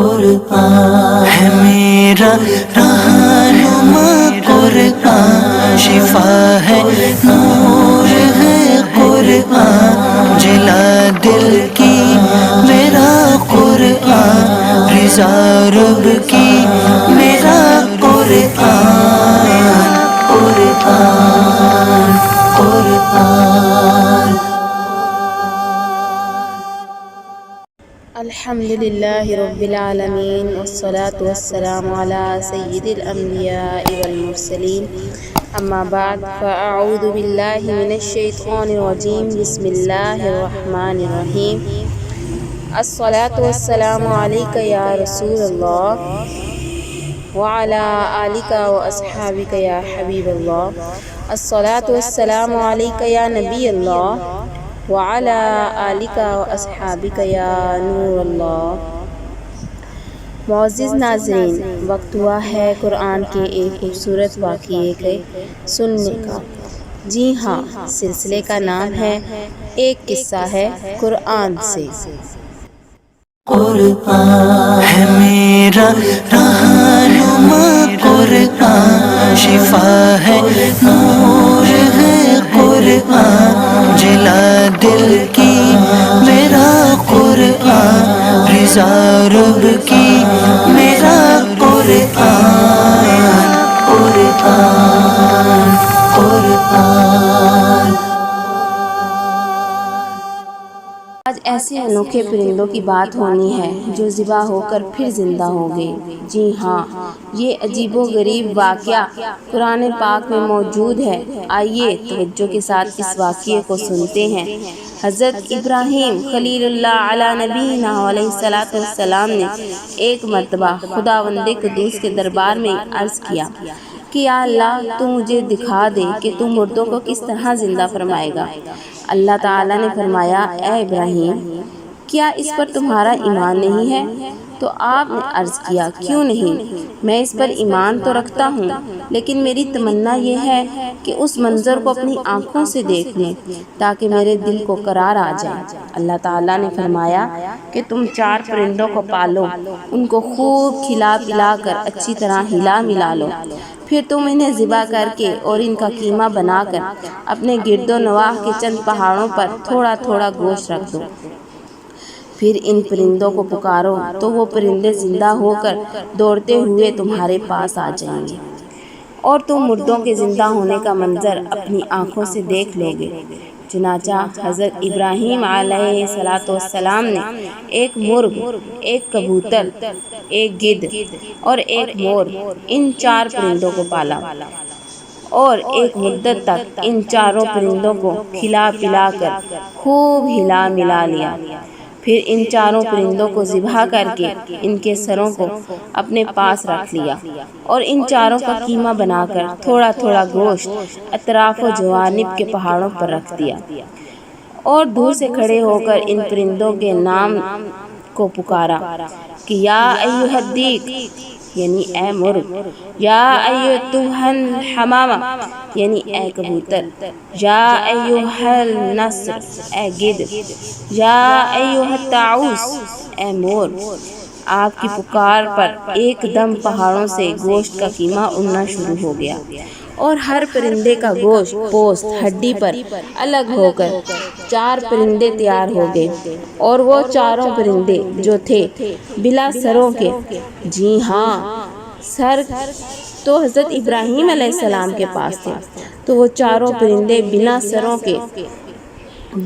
قرآن ہے میرا رہنما، قرآن شفا ہے، نور ہے قرآن، جلا دل کی میرا قرآن، رضا رب کی میرا قرآن، قرآن قرآن۔ الحمدللہ رب العالمین، والصلاة والسلام علی سید الانبیاء والمرسلین، اما بعد، فاعوذ باللہ من الشیطان الرجیم، بسم اللہ الرحمن الرحیم۔ الصلاة والسلام علیک یا رسول اللہ، وعلی آلک واصحابک یا حبیب اللہ۔ الصلاة والسلام علیک یا نبی اللہ، وعلی آلک واصحابک یا نور اللہ۔ معزز ناظرین، وقت ہوا ہے قرآن کے ایک خوبصورت واقعے کے سننے کا۔ جی ہاں، سلسلے کا نام ہے ایک قصہ ہے قرآن سے۔ قرآن ہے میرا رہنما، قرآن شفا ہے، نور ہے قرآن، جلا دل کی میرا قرآن، رضا رب کی میرا قرآن، قرآن قرآن۔ آج ایسے انوکھے پرندوں کی بات ہونی ہے جو ذبح ہو کر پھر زندہ ہو گئے۔ جی ہاں، یہ عجیب و غریب واقعہ قرآن پاک میں موجود ہے۔ آئیے توجہ کے ساتھ اس واقعے کو سنتے ہیں۔ حضرت ابراہیم خلیل اللہ علی نبینا علیہ السلام نے ایک مرتبہ خداوند قدوس کے دربار میں عرض کیا کہ یا اللہ، تو مجھے دکھا دے کہ تو مردوں کو کس طرح زندہ فرمائے گا۔ اللہ تعالیٰ نے فرمایا، اے ابراہیم، کیا اس پر تمہارا ایمان نہیں ہے؟ تو آپ نے عرض کیا، کیوں نہیں؟ میں اس پر ایمان تو رکھتا ہوں، لیکن میری تمنا یہ ہے کہ اس منظر کو اپنی آنکھوں سے دیکھ لوں تاکہ میرے دل کو قرار آ جائے۔ اللہ تعالیٰ نے فرمایا کہ تم 4 پرندوں کو پالو، ان کو خوب کھلا پلا کر اچھی طرح ہلا ملا لو، پھر تم انہیں ذبح کر کے اور ان کا قیمہ بنا کر اپنے گرد و نواح کے چند پہاڑوں پر تھوڑا تھوڑا گوشت رکھ دو۔ پھر ان پرندوں کو پکارو تو وہ پرندے زندہ ہو کر دوڑتے ہوئے تمہارے پاس آ جائیں گے اور تم مردوں کے زندہ ہونے کا منظر اپنی آنکھوں سے دیکھ لو گے۔ چنانچہ حضرت ابراہیم علیہ السلام نے ایک مرغ، ایک کبوتر، ایک گدھ اور ایک مور، ان 4 پرندوں کو پالا اور ایک مدت تک ان 4 پرندوں کو کھلا پلا کر خوب ہلا ملا لیا۔ پھر ان 4 پرندوں کو ذبح کر کے ان کے سروں کو اپنے پاس رکھ لیا اور ان 4 کا قیمہ بنا کر تھوڑا تھوڑا گوشت اطراف و جوانب کے پہاڑوں پر رکھ دیا اور دور سے کھڑے ہو کر ان پرندوں کے نام کو پکارا کہ یا ایھا الدیک، یعنی اے مرغ، یا ایھا الحمامہ، یعنی اے کبوتر، یا ایھا النسر، اے گدھ، یا ایھا الطاؤس، اے مور۔ آپ کی پکار پر ایک دم پہاڑوں سے گوشت کا قیمہ اڑنا شروع ہو گیا اور ہر پرندے کا گوشت پوست ہڈی پر الگ ہو کر 4 پرندے تیار ہو گئے، اور وہ 4 پرندے جو تھے بلا سروں کے، جی ہاں، سر تو حضرت ابراہیم علیہ السلام کے پاس تھے، تو وہ 4 پرندے بنا سروں کے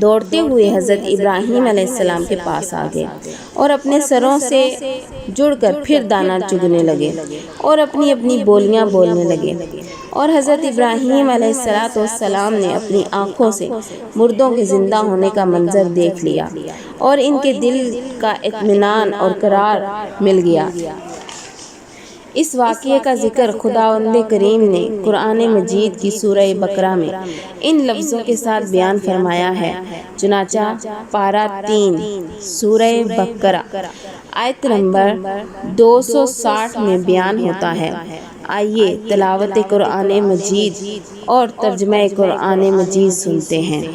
دوڑتے ہوئے حضرت ابراہیم علیہ السلام کے پاس آ گئے اور اپنے سروں سے جڑ کر پھر دانہ چگنے لگے اور اپنی اپنی بولیاں بولنے لگے، اور حضرت ابراہیم علیہ السلام نے اپنی آنکھوں سے مردوں کے زندہ ہونے کا منظر دیکھ لیا اور ان کے دل کا اطمینان اور قرار مل گیا۔ اس واقعے کا ذکر خداوند کریم نے قرآن مجید کی سورہ بقرہ میں ان لفظوں کے ساتھ بیان فرمایا ہے۔ چنانچہ پارہ 3 سورہ بقرہ آیت نمبر 260 میں بیان ہوتا ہے۔ آئیے تلاوت قرآن مجید اور ترجمہ قرآن مجید سنتے ہیں۔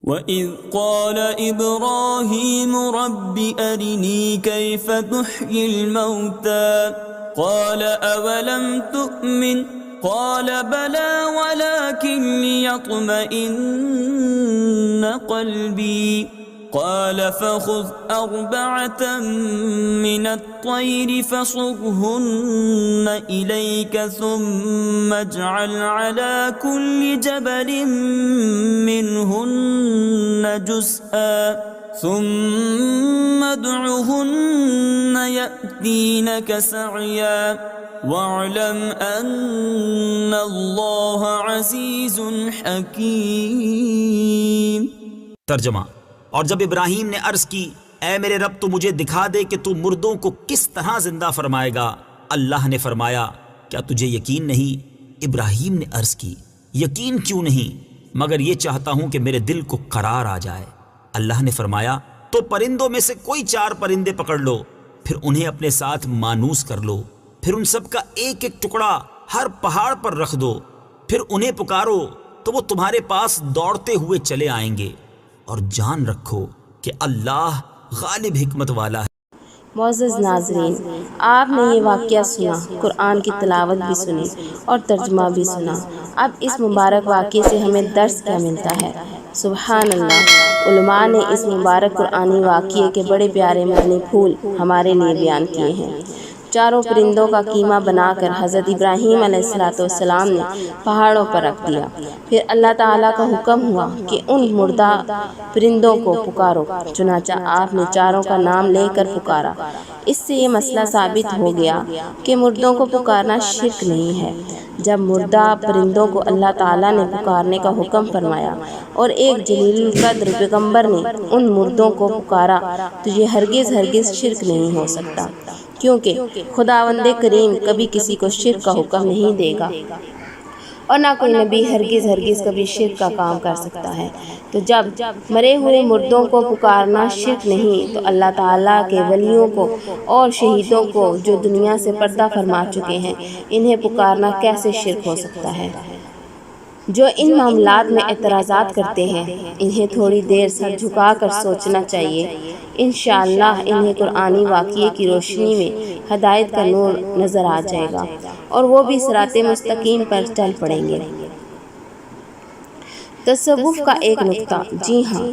وَإِذْ قَالَ إِبْرَاهِيمُ رَبِّ أَرِنِي كَيْفَ تُحْيِي الْمَوْتَى قَالَ أَوَلَمْ تُؤْمِنْ قَالَ بَلَى وَلَكِنْ لِيَطْمَئِنَّ قَلْبِي قال فخذ أربعة من الطير فصرهن إليك ثم اجعل على كل جبل منهن جزءا ثم ادعهن يأتينك سعيا واعلم أن الله عزيز حكيم۔ ترجمہ۔ اور جب ابراہیم نے عرض کی اے میرے رب تو مجھے دکھا دے کہ تو مردوں کو کس طرح زندہ فرمائے گا، اللہ نے فرمایا کیا تجھے یقین نہیں؟ ابراہیم نے عرض کی یقین کیوں نہیں، مگر یہ چاہتا ہوں کہ میرے دل کو قرار آ جائے۔ اللہ نے فرمایا تو پرندوں میں سے کوئی 4 پرندے پکڑ لو، پھر انہیں اپنے ساتھ مانوس کر لو، پھر ان سب کا ایک ایک ٹکڑا ہر پہاڑ پر رکھ دو، پھر انہیں پکارو تو وہ تمہارے پاس دوڑتے ہوئے چلے آئیں گے، اور جان رکھو کہ اللہ غالب حکمت والا ہے۔ معزز ناظرین، آپ نے یہ واقعہ سنا، قرآن کی تلاوت بھی سنی اور ترجمہ بھی سنا۔ اب اس مبارک واقعے سے ہمیں درس کیا ملتا ہے؟ سبحان اللہ، علماء نے اس مبارک قرآنی واقعے کے بڑے پیارے معنی پھول ہمارے لیے بیان کیے ہیں۔ 4 پرندوں کا کیما بنا کر حضرت ابراہیم علیہ السلام نے پہاڑوں پر رکھ دیا۔ پھر اللہ تعالیٰ کا حکم ہوا کہ ان مردہ پرندوں کو پکارو، چنانچہ آپ نے 4 کا نام لے کر پکارا۔ اس سے یہ مسئلہ ثابت ہو گیا کہ مردوں کو پکارنا شرک نہیں ہے۔ جب مردہ پرندوں کو اللہ تعالیٰ نے پکارنے کا حکم فرمایا اور ایک جلیل القدر پیغمبر نے ان مردوں کو پکارا تو یہ ہرگز شرک نہیں ہو سکتا، کیونکہ خداوند کریم کبھی کسی کو شرک کا حکم نہیں دے گا، اور نہ کوئی نبی ہرگز کبھی شرک کا کام کر سکتا ہے۔ تو جب مرے ہوئے مردوں کو پکارنا شرک نہیں، تو اللہ تعالیٰ کے ولیوں کو اور شہیدوں کو جو دنیا سے پردہ فرما چکے ہیں، انہیں پکارنا کیسے شرک ہو سکتا ہے؟ جو ان معاملات میں اعتراضات کرتے ہیں انہیں تھوڑی دیر سر جھکا کر سوچنا چاہیے، انشاءاللہ انہیں قرآنی واقعے کی روشنی میں ہدایت کا نور نظر آ جائے گا اور وہ بھی صراط مستقیم پر چل پڑیں گے۔ تصوف کا ایک نقطہ۔ جی ہاں،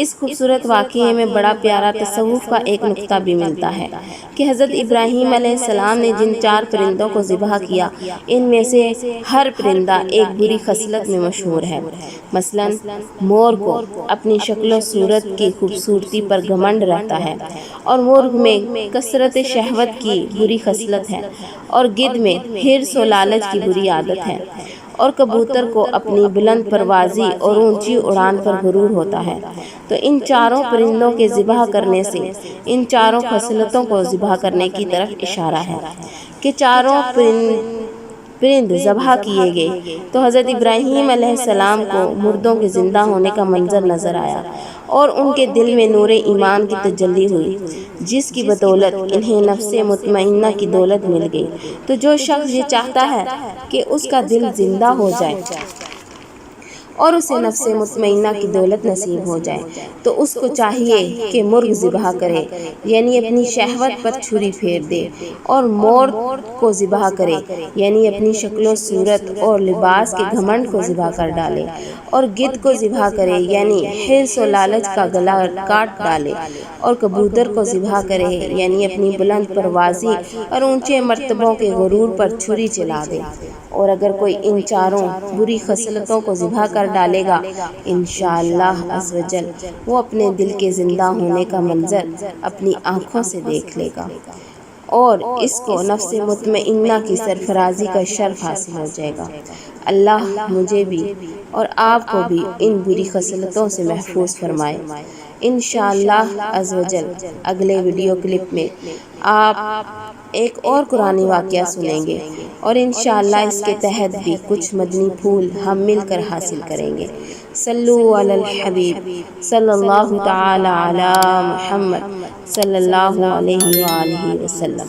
اس خوبصورت واقعے میں بڑا پیارا تصوف کا ایک نقطہ بھی ملتا ہے کہ حضرت ابراہیم علیہ السلام نے جن 4 پرندوں کو ذبح کیا، ان میں سے ہر پرندہ ایک بری خصلت میں مشہور ہے۔ مثلا مور کو اپنی شکل و صورت کی خوبصورتی پر گھمنڈ رہتا ہے، اور مرغ میں کثرت شہوت کی بری خصلت ہے، اور گدھ میں حرص و لالچ کی بری عادت ہے، اور کبوتر کو اپنی بلند پروازی اور اونچی اڑان پر غرور ہوتا ہے۔ تو ان 4 پرندوں کے ذبح کرنے سے ان 4 خصلتوں کو ذبح کرنے کی طرف اشارہ ہے کہ 4 پرند ذبح کیے گئے تو حضرت ابراہیم علیہ السلام کو مردوں کے زندہ ہونے کا منظر نظر آیا، اور ان کے دل میں نور ایمان کی تجلی ہوئی، جس کی بدولت انہیں نفس مطمئنہ کی دولت مل گئی۔ تو جو شخص یہ چاہتا ہے کہ اس کا دل زندہ ہو جائے اور اسے نفس مطمئنہ کی دولت نصیب ہو جائے، تو اس کو چاہیے کہ مرغ ذبح کرے، یعنی اپنی شہوت پر چھری پھیر دے، اور مور کو ذبح کرے، یعنی اپنی شکل و صورت اور لباس کے گھمنڈ کو ذبح کر ڈالے، اور گدھ کو ذبح کرے، یعنی حرص و لالچ کا گلا کاٹ ڈالے، اور کبوتر کو ذبح کرے، یعنی اپنی بلند پروازی اور اونچے مرتبوں کے غرور پر چھری چلا دے۔ اور اگر کوئی ان 4 بری خصلتوں کو ذبح کر ڈالے گا، انشاءاللہ عز و جل وہ اپنے دل کے زندہ ہونے کا منظر اپنی آنکھوں سے دیکھ لے گا، اور اس کو نفس مطمئنہ کی سرفرازی کا شرف حاصل ہو جائے گا۔ اللہ مجھے بھی اور آپ کو بھی ان بری خصلتوں سے محفوظ فرمائے۔ انشاءاللہ عز و جل اگلے ویڈیو کلپ میں آپ ایک اور قرآنی واقعہ سنیں گے، اور انشاءاللہ اس کے تحت بھی کچھ مدنی پھول ہم مل کر حاصل کریں گے۔ صلو علی الحبیب صلی اللہ تعالی علی محمد صلی اللہ علیہ وآلہ وسلم۔